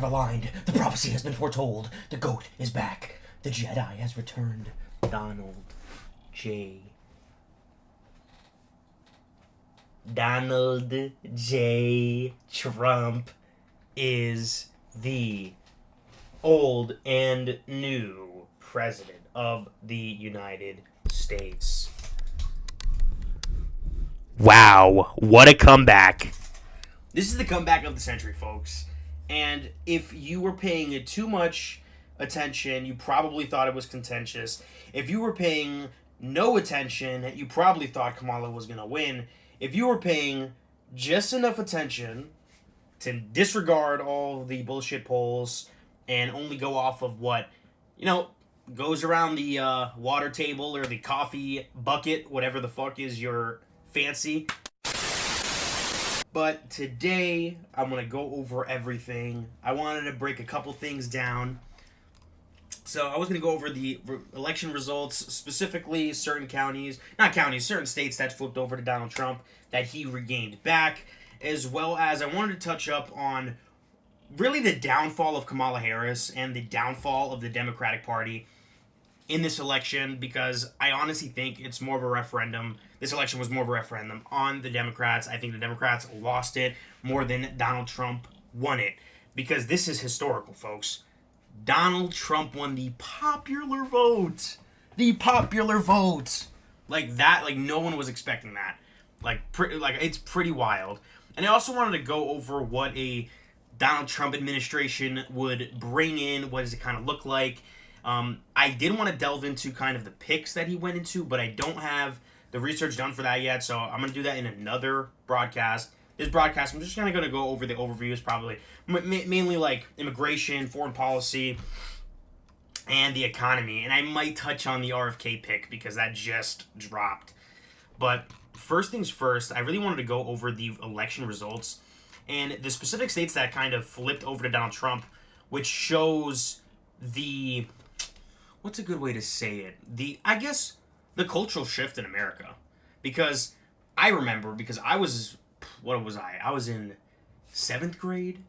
have aligned. The prophecy has been foretold. The GOAT is back. The Jedi has returned. Donald J. Trump is the old and new president of the United States. Wow, what a comeback. This is the comeback of the century, folks. And if you were paying too much attention, you probably thought it was contentious. If you were paying no attention, you probably thought Kamala was going to win. If you were paying just enough attention to disregard all the bullshit polls and only go off of what, goes around the water table or the coffee bucket, whatever the fuck is your fancy. But today, I'm going to go over everything. I wanted to break a couple things down. So I was going to go over the election results, specifically certain certain states that flipped over to Donald Trump that he regained back, as well as I wanted to touch up on really the downfall of Kamala Harris and the downfall of the Democratic Party in this election, because I honestly think it's more of a referendum. This election was more of a referendum on the Democrats. I think the Democrats lost it more than Donald Trump won it, because this is historical, folks. Donald Trump won the popular vote. The popular vote. Like that, like no one was expecting that. It's pretty wild. And I also wanted to go over what a Donald Trump administration would bring in. What does it kind of look like? I did want to delve into kind of the picks that he went into, but I don't have the research done for that yet, so I'm going to do that in another broadcast. This broadcast, I'm just kind of going to go over the overviews, probably mainly like immigration, foreign policy, and the economy, and I might touch on the RFK pick because that just dropped. But first things first, I really wanted to go over the election results and the specific states that kind of flipped over to Donald Trump, which shows the... what's a good way to say it? The cultural shift in America. Because I remember, because I was... what was I? I was in 7th grade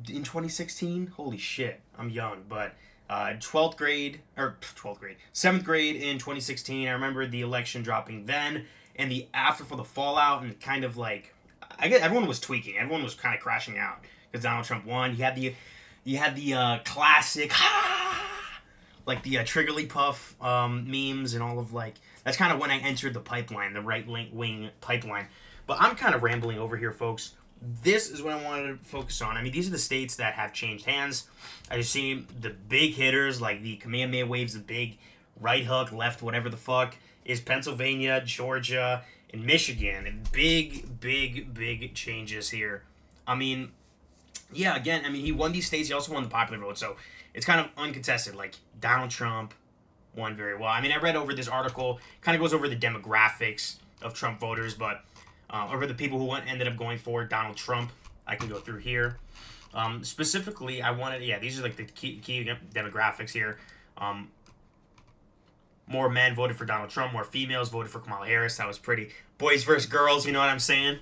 in 2016. Holy shit, I'm young, but 7th grade in 2016. I remember the election dropping then, and the after for the fallout, and kind of like, I guess everyone was tweaking. Everyone was kind of crashing out because Donald Trump won. You had the classic, like the Triggerly-Puff memes and all of like, that's kind of when I entered the pipeline, the right-wing pipeline. But I'm kind of rambling over here, folks. This is what I wanted to focus on. I mean, these are the states that have changed hands. I just see the big hitters, like the Kamehameha waves, the big right hook, left, whatever the fuck, is Pennsylvania, Georgia, and Michigan. And big changes here. I mean, yeah, again, I mean, he won these states. He also won the popular vote, so it's kind of uncontested. Like, Donald Trump won very well. I mean, I read over this article, kind of goes over the demographics of Trump voters, but over the people who ended up going for Donald Trump. I can go through here. Specifically, I wanted, these are like the key demographics here. More men voted for Donald Trump, more females voted for Kamala Harris. That was pretty boys versus girls, you know what I'm saying?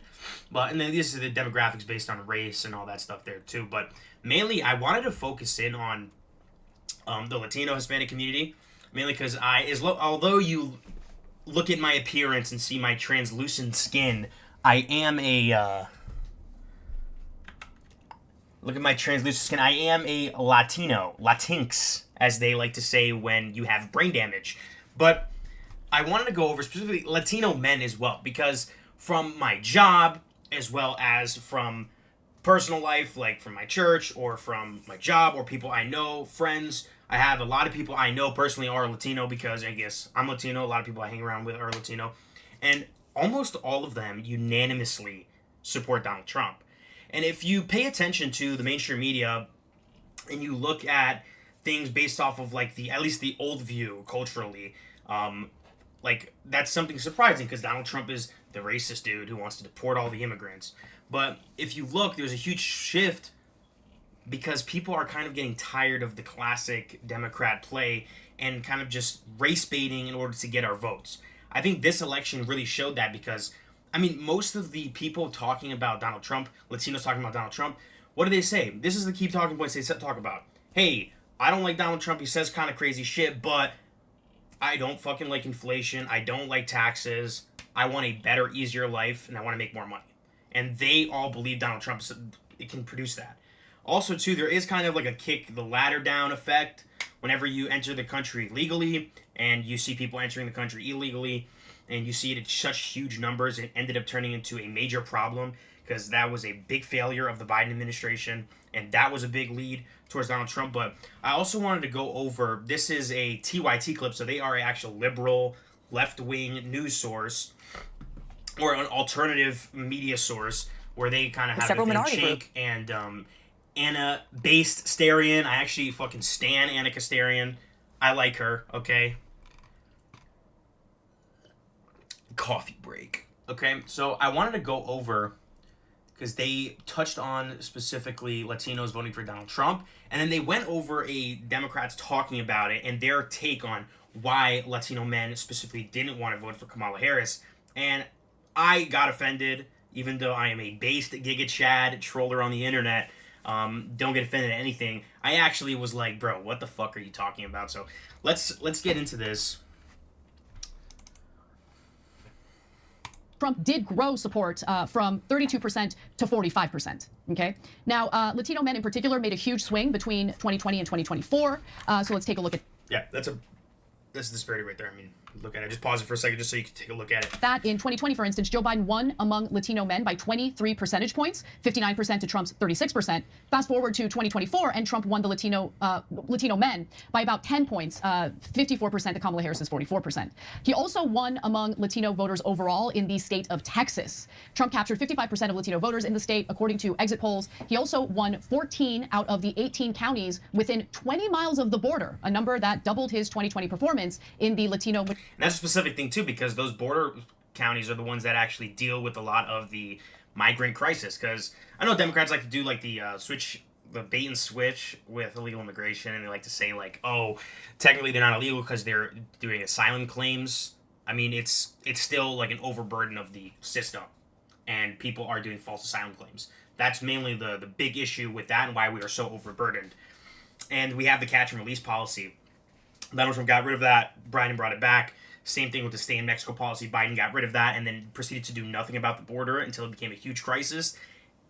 But, and then these are the demographics based on race and all that stuff there too. But mainly, I wanted to focus in on the Latino Hispanic community, mainly because although you look at my appearance and see my translucent skin, I am a look at my translucent skin. I am a Latino, Latinx, as they like to say when you have brain damage. But I wanted to go over specifically Latino men as well, because from my job, as well as from personal life, like from my church or from my job or people I know, friends, I have a lot of people I know personally are Latino, because I guess I'm Latino. A lot of people I hang around with are Latino. And almost all of them unanimously support Donald Trump. And if you pay attention to the mainstream media and you look at things based off of like at least the old view culturally, like that's something surprising, because Donald Trump is the racist dude who wants to deport all the immigrants. But if you look, there's a huge shift, because people are kind of getting tired of the classic Democrat play and kind of just race baiting in order to get our votes. I think this election really showed that, because, I mean, most of the people talking about Donald Trump, Latinos talking about Donald Trump, what do they say? This is the key talking points they talk about. Hey, I don't like Donald Trump. He says kind of crazy shit, but I don't fucking like inflation. I don't like taxes. I want a better, easier life, and I want to make more money. And they all believe Donald Trump can produce that. Also, too, there is kind of like a kick the ladder down effect whenever you enter the country legally and you see people entering the country illegally and you see it in such huge numbers. It ended up turning into a major problem because that was a big failure of the Biden administration, and that was a big lead towards Donald Trump. But I also wanted to go over, this is a TYT clip, so they are an actual liberal, left-wing news source, or an alternative media source, where they kind of have several minority Chink and Anna based Starian. I actually fucking stan Anna Kastarian. I like her, okay? Coffee break. Okay, so I wanted to go over, because they touched on specifically Latinos voting for Donald Trump, and then they went over a Democrats talking about it and their take on why Latino men specifically didn't want to vote for Kamala Harris. And I got offended, even though I am a based Giga Chad troller on the internet. Don't get offended at anything. I actually was like, bro, what the fuck are you talking about? So let's get into this. Trump did grow support from 32% to 45%. Okay. Now, Latino men in particular made a huge swing between 2020 and 2024. So let's take a look at. Yeah, that's the disparity right there. I mean, look at it. Just pause it for a second just so you can take a look at it. That in 2020, for instance, Joe Biden won among Latino men by 23 percentage points, 59% to Trump's 36%. Fast forward to 2024, and Trump won the Latino men by about 10 points, 54% to Kamala Harris's 44%. He also won among Latino voters overall in the state of Texas. Trump captured 55% of Latino voters in the state, according to exit polls. He also won 14 out of the 18 counties within 20 miles of the border, a number that doubled his 2020 performance in the Latino. And that's a specific thing, too, because those border counties are the ones that actually deal with a lot of the migrant crisis. Because I know Democrats like to do, like, the bait and switch with illegal immigration, and they like to say, like, oh, technically they're not illegal because they're doing asylum claims. I mean, it's still, like, an overburden of the system, and people are doing false asylum claims. That's mainly the big issue with that and why we are so overburdened. And we have the catch and release policy. Donald Trump got rid of that. Biden brought it back. Same thing with the stay in Mexico policy. Biden got rid of that and then proceeded to do nothing about the border until it became a huge crisis.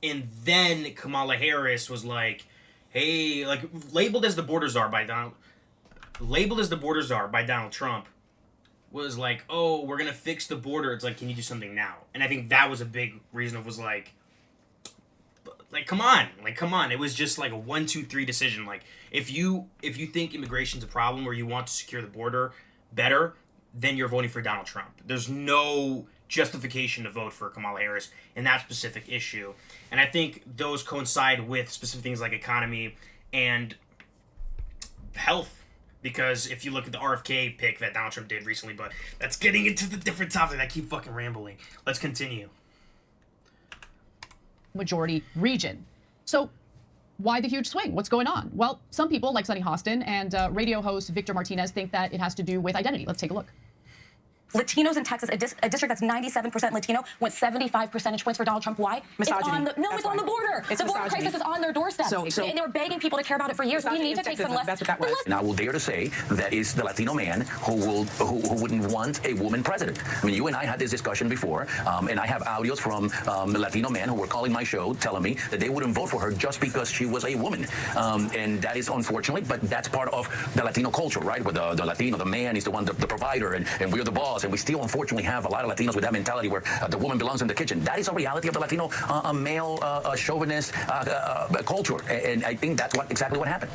And then Kamala Harris was like, hey, like, labeled as the border czar by Donald Trump, was like, oh, we're going to fix the border. It's like, can you do something now? And I think that was a big reason. It was like, come on. It was just like a 1, 2, 3 decision. Like, if you think immigration's a problem or you want to secure the border better, then you're voting for Donald Trump. There's no justification to vote for Kamala Harris in that specific issue. And I think those coincide with specific things like economy and health. Because if you look at the RFK pick that Donald Trump did recently, but that's getting into the different topic. I keep fucking rambling. Let's continue. Majority region. So why the huge swing? What's going on? Well, some people like Sunny Hostin and radio host Victor Martinez think that it has to do with identity. Let's take a look. Latinos in Texas, a district that's 97% Latino, went 75 percentage points for Donald Trump. Why? Misogyny. It's on the border. The border crisis is on their doorstep. And they were begging people to care about it for years. We need to take some less. That's what that was. And I will dare to say that is the Latino man who wouldn't want a woman president. I mean, you and I had this discussion before, and I have audios from Latino men who were calling my show telling me that they wouldn't vote for her just because she was a woman. And that is unfortunately, but that's part of the Latino culture, right? Where the Latino, the man is the one, the provider, and we're the boss. And we still, unfortunately, have a lot of Latinos with that mentality where the woman belongs in the kitchen. That is a reality of the Latino male chauvinist culture. And I think that's exactly what happened.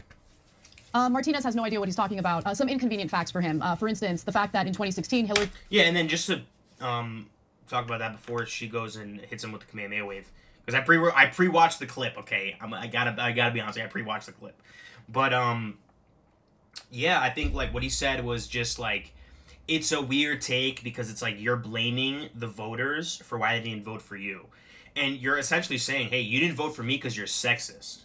Martinez has no idea what he's talking about. Some inconvenient facts for him. For instance, the fact that in 2016, Hillary... Yeah, and then just to talk about that before she goes and hits him with the Kamehameha wave. Because I pre-watched the clip, okay? I gotta be honest, I pre-watched the clip. But, yeah, I think, like, what he said was just, like, it's a weird take because it's like you're blaming the voters for why they didn't vote for you. And you're essentially saying, hey, you didn't vote for me because you're sexist.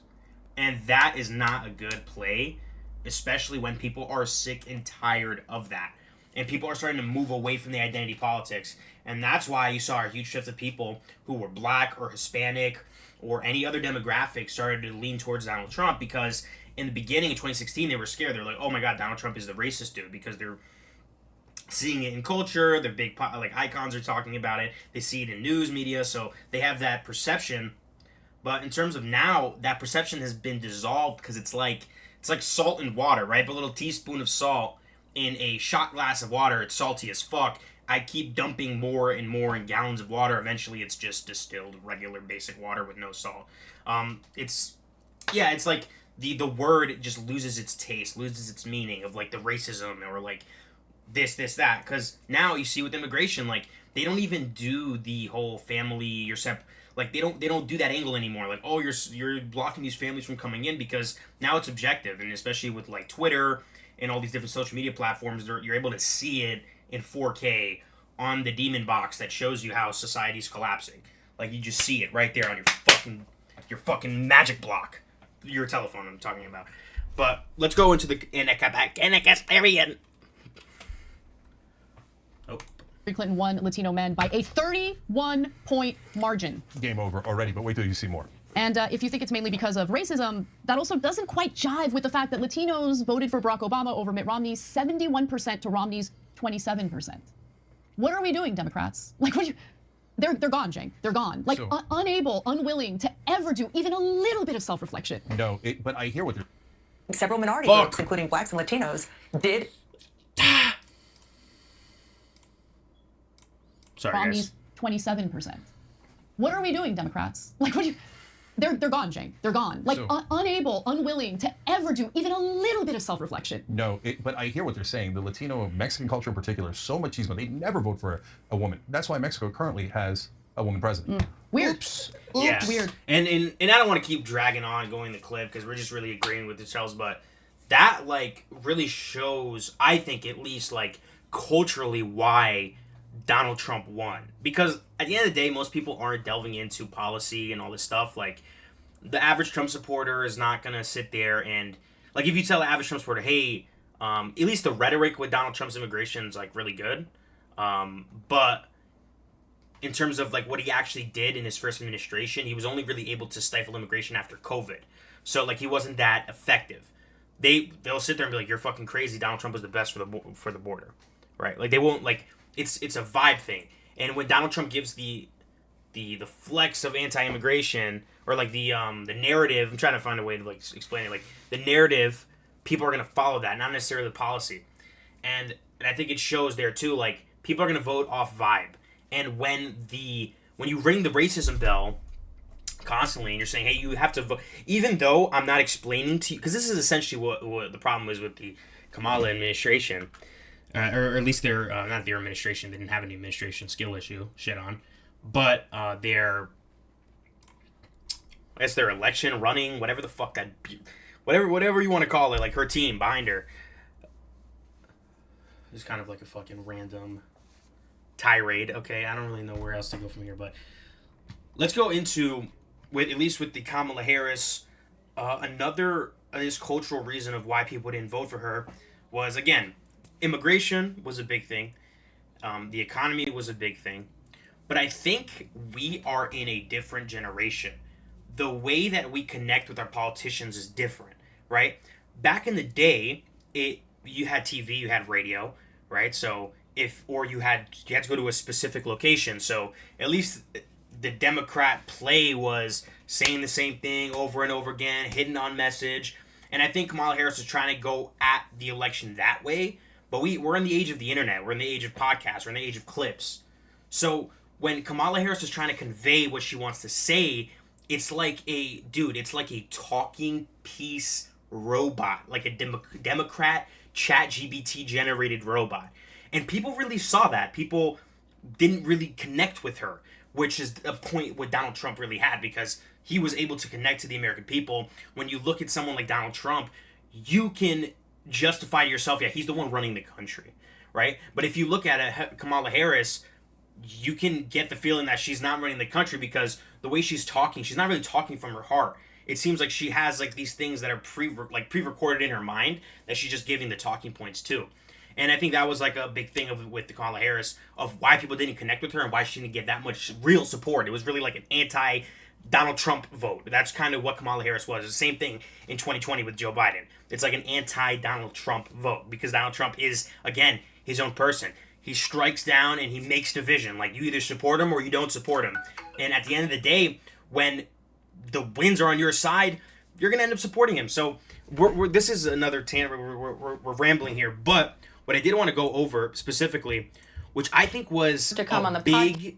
And that is not a good play, especially when people are sick and tired of that. and people are starting to move away from the identity politics. And that's why you saw a huge shift of people who were black or Hispanic or any other demographic started to lean towards Donald Trump, because in the beginning of 2016 they were scared. They're like, oh my god, Donald Trump is the racist dude, because they're seeing it in culture. Their big like icons are talking about it. They see it in news media, so they have that perception. But in terms of now, that perception has been dissolved, because it's like salt and water, right? But a little teaspoon of salt in a shot glass of water, it's salty as fuck. I keep dumping more and more in gallons of water. Eventually, it's just distilled, regular, basic water with no salt. It's like the word just loses its taste, loses its meaning of like the racism or like this, that. Because now you see with immigration, like they don't even do the whole family, like they don't do that angle anymore. Like, oh, you're blocking these families from coming in, because now it's objective, and especially with like Twitter and all these different social media platforms, you're able to see it in 4K on the demon box that shows you how society's collapsing. Like you just see it right there on your fucking magic block, your telephone. I'm talking about. But let's go into the Anacastarian. Oh. Clinton won Latino men by a 31-point margin. Game over already, but wait till you see more. And if you think it's mainly because of racism, that also doesn't quite jive with the fact that Latinos voted for Barack Obama over Mitt Romney's 71% to Romney's 27%. What are we doing, Democrats? Like, they're gone, Jane. They're gone. Like, So- unable, unwilling to ever do even a little bit of self-reflection. No, but I hear what they're... Several minority Fuck. groups, including blacks and Latinos, did Sorry, Romney's guys. 27%. What are we doing, Democrats? Like, they're gone, Jane. They're gone. Like, So- unable, unwilling to ever do even a little bit of self-reflection. No, but I hear what they're saying. The Latino, Mexican culture in particular, so machismo. They never vote for a woman. That's why Mexico currently has a woman president. Weird. Oops. Yeah. Weird. And I don't want to keep dragging on going the clip, because we're just really agreeing with ourselves, but that like really shows, I think at least, like culturally why Donald Trump won. Because at the end of the day, most people aren't delving into policy and all this stuff. Like the average Trump supporter is not gonna sit there and like, if you tell the average Trump supporter, hey, at least the rhetoric with Donald Trump's immigration is like really good, but in terms of like what he actually did in his first administration, he was only really able to stifle immigration after COVID. So like he wasn't that effective. They'll sit there and be like, you're fucking crazy. Donald Trump was the best for the border, right? Like they won't like it's a vibe thing. And when Donald Trump gives the flex of anti-immigration, or like the narrative, I'm trying to find a way to like explain it. Like the narrative, people are gonna follow that, not necessarily the policy. And I think it shows there too. Like people are gonna vote off vibe. And when you ring the racism bell constantly, and you're saying, hey, you have to vote, even though I'm not explaining to you, because this is essentially what the problem is with the Kamala administration, or at least their not their administration. They didn't have an administration skill issue, shit on, but their election running, whatever the fuck that, whatever you want to call it, like her team behind her, is kind of like a fucking random tirade. Okay, I don't really know where else to go from here, but let's go into at least with the Kamala Harris. Another this cultural reason of why people didn't vote for her was, again, immigration was a big thing. The economy was a big thing. But I think we are in a different generation. The way that we connect with our politicians is different, right? Back in the day, you had TV, you had radio, right? So you had to go to a specific location. So at least the Democrat play was saying the same thing over and over again, hidden on message. And I think Kamala Harris is trying to go at the election that way. But we're in the age of the internet. We're in the age of podcasts. We're in the age of clips. So when Kamala Harris is trying to convey what she wants to say, it's like a talking piece robot, like a Democrat ChatGPT generated robot. And people really saw that. People didn't really connect with her, which is a point what Donald Trump really had, because he was able to connect to the American people. When you look at someone like Donald Trump, you can justify to yourself, yeah, he's the one running the country, right? But if you look at Kamala Harris, you can get the feeling that she's not running the country, because the way she's talking, she's not really talking from her heart. It seems like she has like these things that are pre-recorded in her mind that she's just giving the talking points to. And I think that was like a big thing with Kamala Harris of why people didn't connect with her and why she didn't get that much real support. It was really like an anti Donald Trump vote. That's kind of what Kamala Harris was. The same thing in 2020 with Joe Biden. It's like an anti-Donald Trump vote because Donald Trump is, again, his own person. He strikes down and he makes division. Like, you either support him or you don't support him. And at the end of the day, when the winds are on your side, you're going to end up supporting him. So this is another tangent. We're rambling here. But what I did want to go over specifically, which I think was to come on the big...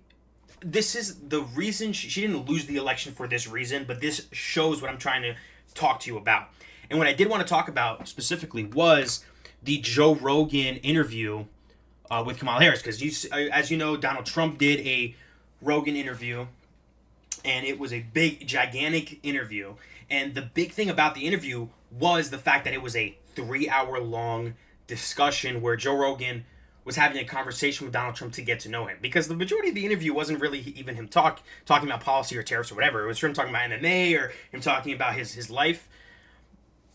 This is the reason she didn't lose the election for this reason, but this shows what I'm trying to talk to you about. And what I did want to talk about specifically was the Joe Rogan interview with Kamala Harris. Because as you know, Donald Trump did a Rogan interview, and it was a big, gigantic interview. And the big thing about the interview was the fact that it was a 3-hour-long discussion where Joe Rogan was having a conversation with Donald Trump to get to know him. Because the majority of the interview wasn't really even him talking about policy or tariffs or whatever. It was him talking about MMA or him talking about his life.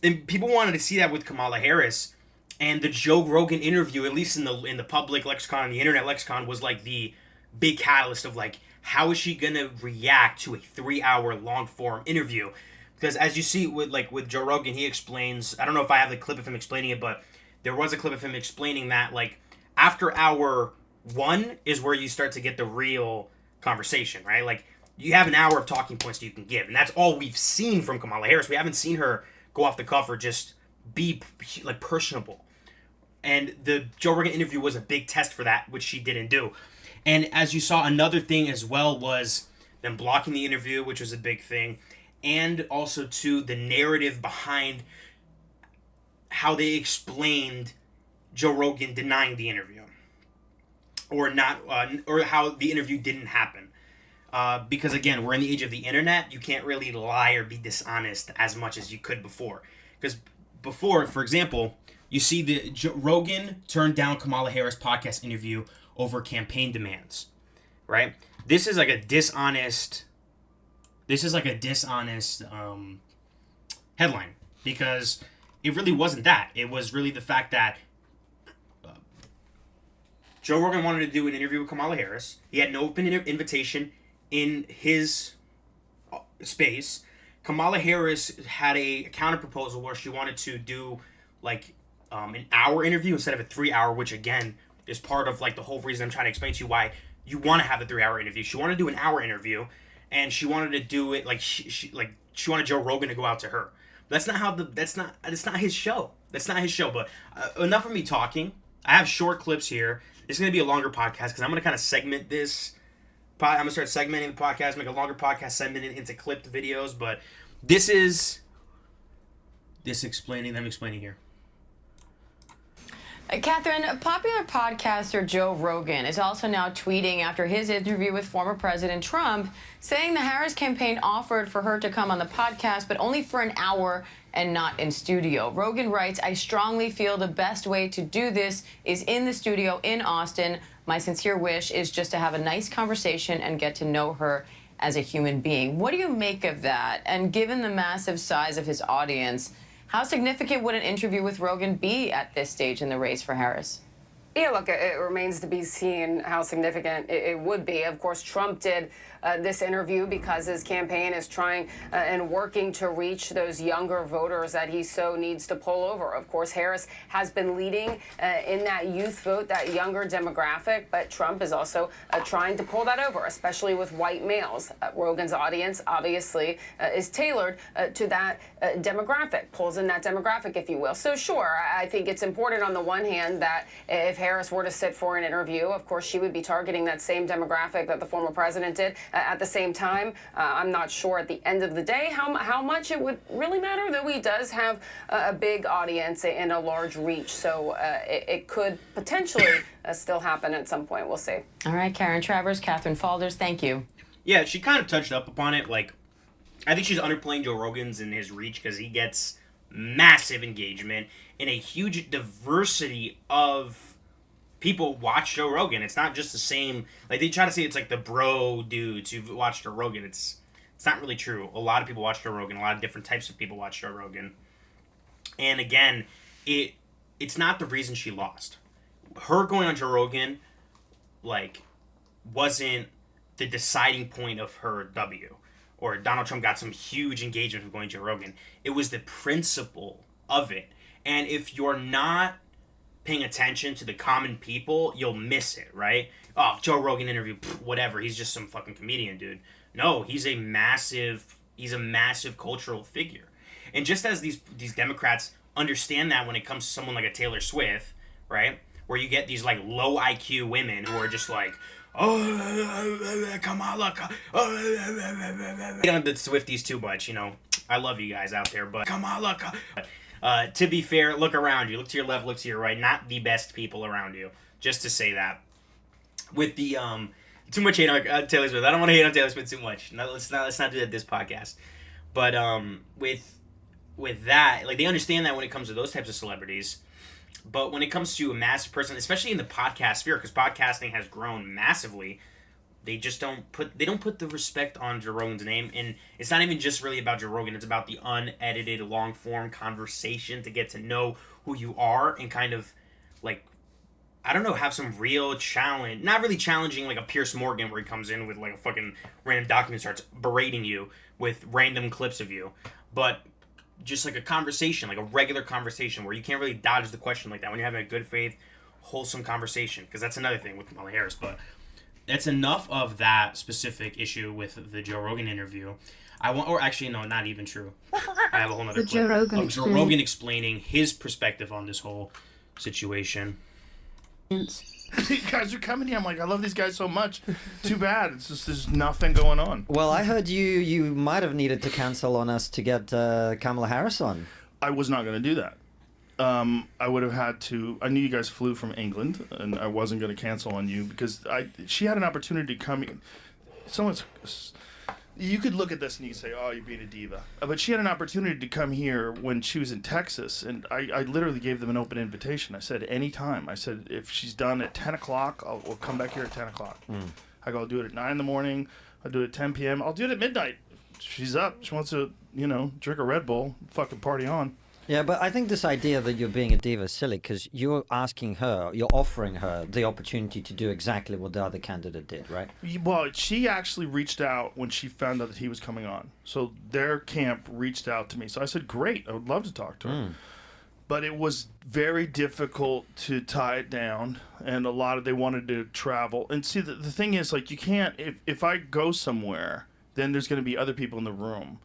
And people wanted to see that with Kamala Harris. And the Joe Rogan interview, at least in the public lexicon, the internet lexicon, was like the big catalyst of like, how is she gonna react to a 3-hour long form interview? Because as you see with Joe Rogan, he explains, I don't know if I have the clip of him explaining it, but there was a clip of him explaining that like after hour 1 is where you start to get the real conversation, right? Like you have an hour of talking points that you can give, and that's all we've seen from Kamala Harris. We haven't seen her go off the cuff or just be like personable. And the Joe Rogan interview was a big test for that, which she didn't do. And as you saw, another thing as well was them blocking the interview, which was a big thing. And also, too, the narrative behind how they explained Joe Rogan denying the interview. Or not, or how the interview didn't happen. Because, again, we're in the age of the internet. You can't really lie or be dishonest as much as you could before. Because before, for example, you see the Rogan turned down Kamala Harris podcast interview over campaign demands, right? This is like a dishonest headline because it really wasn't that. It was really the fact that Joe Rogan wanted to do an interview with Kamala Harris. He had an open invitation in his space. Kamala Harris had a counter proposal where she wanted to do like an hour interview instead of a 3-hour, which again is part of like the whole reason I'm trying to explain to you why you want to have a 3-hour interview. She wanted to do an hour interview, and she wanted to do it like she wanted Joe Rogan to go out to her. That's not his show. That's not his show. But enough of me talking. I have short clips here. It's going to be a longer podcast because I'm going to kind of segment this. I'm going to start segmenting the podcast, make a longer podcast, segment it into clipped videos. But this is explaining here. Catherine, popular podcaster Joe Rogan is also now tweeting after his interview with former President Trump, saying the Harris campaign offered for her to come on the podcast, but only for an hour and not in studio. Rogan writes, "I strongly feel the best way to do this is in the studio in Austin. My sincere wish is just to have a nice conversation and get to know her as a human being." What do you make of that? And given the massive size of his audience, how significant would an interview with Rogan be at this stage in the race for Harris? Yeah, look, it remains to be seen how significant it would be. Of course, Trump did this interview because his campaign is trying and working to reach those younger voters that he so needs to pull over. Of course, Harris has been leading in that youth vote, that younger demographic, but Trump is also trying to pull that over, especially with white males. Rogan's audience, obviously, is tailored to that demographic, pulls in that demographic, if you will. So, sure, I think it's important on the one hand that if Harris were to sit for an interview, of course, she would be targeting that same demographic that the former president did. At the same time, I'm not sure at the end of the day how much it would really matter, though he does have a big audience and a large reach. So it could potentially still happen at some point. We'll see. All right, Karen Travers, Catherine Falders, thank you. Yeah, she kind of touched up upon it. Like, I think she's underplaying Joe Rogan's in his reach because he gets massive engagement and a huge diversity of people watch Joe Rogan. It's not just the same, like they try to say it's like the bro dudes who've watched Joe Rogan. It's not really true. A lot of people watch Joe Rogan. A lot of different types of people watch Joe Rogan. And again, it's not the reason she lost. her going on Joe Rogan, like, wasn't the deciding point of her W. Or Donald Trump got some huge engagement from going to Joe Rogan. It was the principle of it. And if you're not paying attention to the common people, you'll miss it, right? Oh, Joe Rogan interview, whatever. He's just some fucking comedian, dude. No, he's a massive cultural figure. And just as these Democrats understand that when it comes to someone like a Taylor Swift, right? Where you get these like low IQ women who are just like, oh, Kamala. I don't the Swifties too much, you know. I love you guys out there, but Kamala. To be fair, look around you. Look to your left, look to your right. Not the best people around you. Just to say that. With the too much hate on Taylor Swift. I don't want to hate on Taylor Swift too much. No, let's not do that this podcast. But with that, like, they understand that when it comes to those types of celebrities. But when it comes to a massive person, especially in the podcast sphere, because podcasting has grown massively, they just don't put the respect on Joe Rogan's name. And it's not even just really about Joe Rogan. It's about the unedited, long-form conversation to get to know who you are and kind of, like, I don't know, have some real challenge. Not really challenging like a Pierce Morgan where he comes in with like a fucking random document, starts berating you with random clips of you. But just like a conversation, like a regular conversation where you can't really dodge the question like that when you're having a good faith, wholesome conversation. Because that's another thing with Kamala Harris. But that's enough of that specific issue with the Joe Rogan interview. Or actually, no, not even true. I have a whole other clip of Joe Rogan explaining his perspective on this whole situation. You guys are coming here. I'm like, I love these guys so much. Too bad. It's just there's nothing going on. Well, I heard you might have needed to cancel on us to get Kamala Harris on. I was not going to do that. I would have had to. I knew you guys flew from England, and I wasn't going to cancel on you because she had an opportunity to come in. You could look at this and you could say, oh, you're being a diva. But she had an opportunity to come here when she was in Texas, and I literally gave them an open invitation. I said, anytime. I said, if she's done at 10 o'clock, we'll come back here at 10 o'clock. I go, I'll do it at 9 in the morning. I'll do it at 10 p.m. I'll do it at midnight. She's up. She wants to, drink a Red Bull, fucking party on. Yeah, but I think this idea that you're being a diva is silly because you're offering her the opportunity to do exactly what the other candidate did, right? Well, she actually reached out when she found out that he was coming on. So their camp reached out to me. So I said, great, I would love to talk to her. But it was very difficult to tie it down, and they wanted to travel. And see, the thing is, like, you can't, if I go somewhere, then there's going to be other people in the room.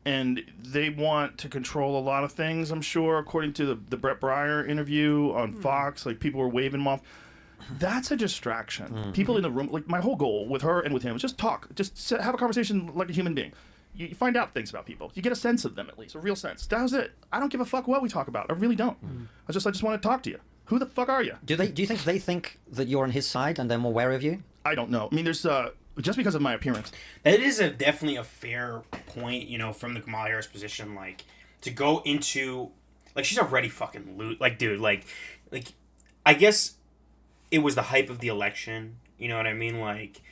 And they want to control a lot of things, I'm sure, according to the Brett Breyer interview on Fox. Like, people were waving them off. That's a distraction. People in the room, like, my whole goal with her and with him was just talk. Just have a conversation like a human being. You find out things about people. You get a sense of them, at least, a real sense. That was it. I don't give a fuck what we talk about. I really don't. I just want to talk to you. Who the fuck are you? Do you think they think that you're on his side and they're more aware of you? I don't know. I mean, there's... just because of my appearance. That is definitely a fair point, from the Kamala Harris position, like, to go into, like, she's already fucking like, dude, like, I guess it was the hype of the election, you know what I mean, like,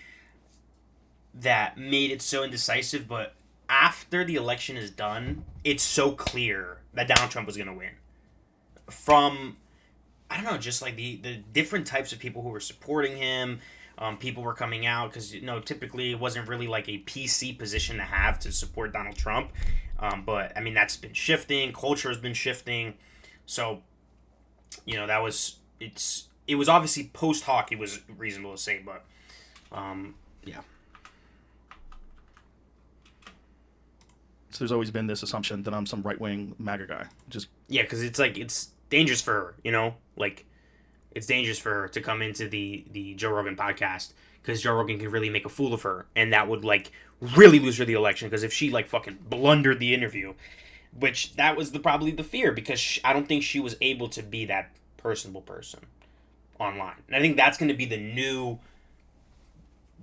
that made it so indecisive, but after the election is done, it's so clear that Donald Trump was going to win. From, I don't know, just, like, the different types of people who were supporting him. People were coming out because, typically it wasn't really like a PC position to have to support Donald Trump. But, I mean, that's been shifting. Culture has been shifting. So, it was obviously post hoc, it was reasonable to say, but, yeah. So there's always been this assumption that I'm some right-wing MAGA guy. Yeah, because it's dangerous for her, like... It's dangerous for her to come into the Joe Rogan podcast because Joe Rogan can really make a fool of her, and that would, like, really lose her the election because if she, like, fucking blundered the interview, which that was probably the fear because I don't think she was able to be that personable person online. And I think that's going to be the new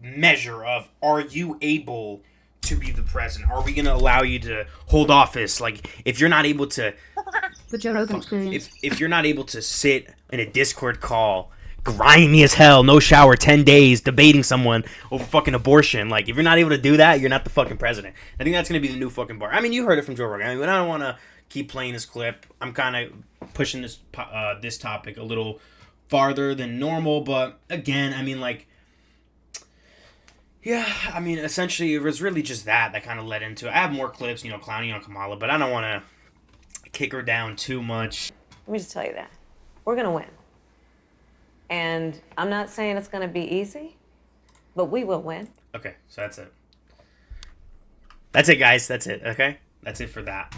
measure of, are you able to be the president? Are we going to allow you to hold office? Like, if you're not able to... The Joe Rogan experience. If you're not able to sit in a Discord call, grimy as hell, no shower, 10 days, debating someone over fucking abortion, like, if you're not able to do that, you're not the fucking president. I think that's going to be the new fucking bar. I mean, you heard it from Joe Rogan. I mean, I don't want to keep playing this clip. I'm kind of pushing this topic a little farther than normal, but again, I mean, like, yeah, I mean, essentially, it was really just that kind of led into it. I have more clips, you know, clowning on Kamala, but I don't want to kick her down too much. Let me just tell you that. We're going to win. And I'm not saying it's going to be easy, but we will win. Okay, so that's it. That's it, guys. That's it, okay? That's it for that.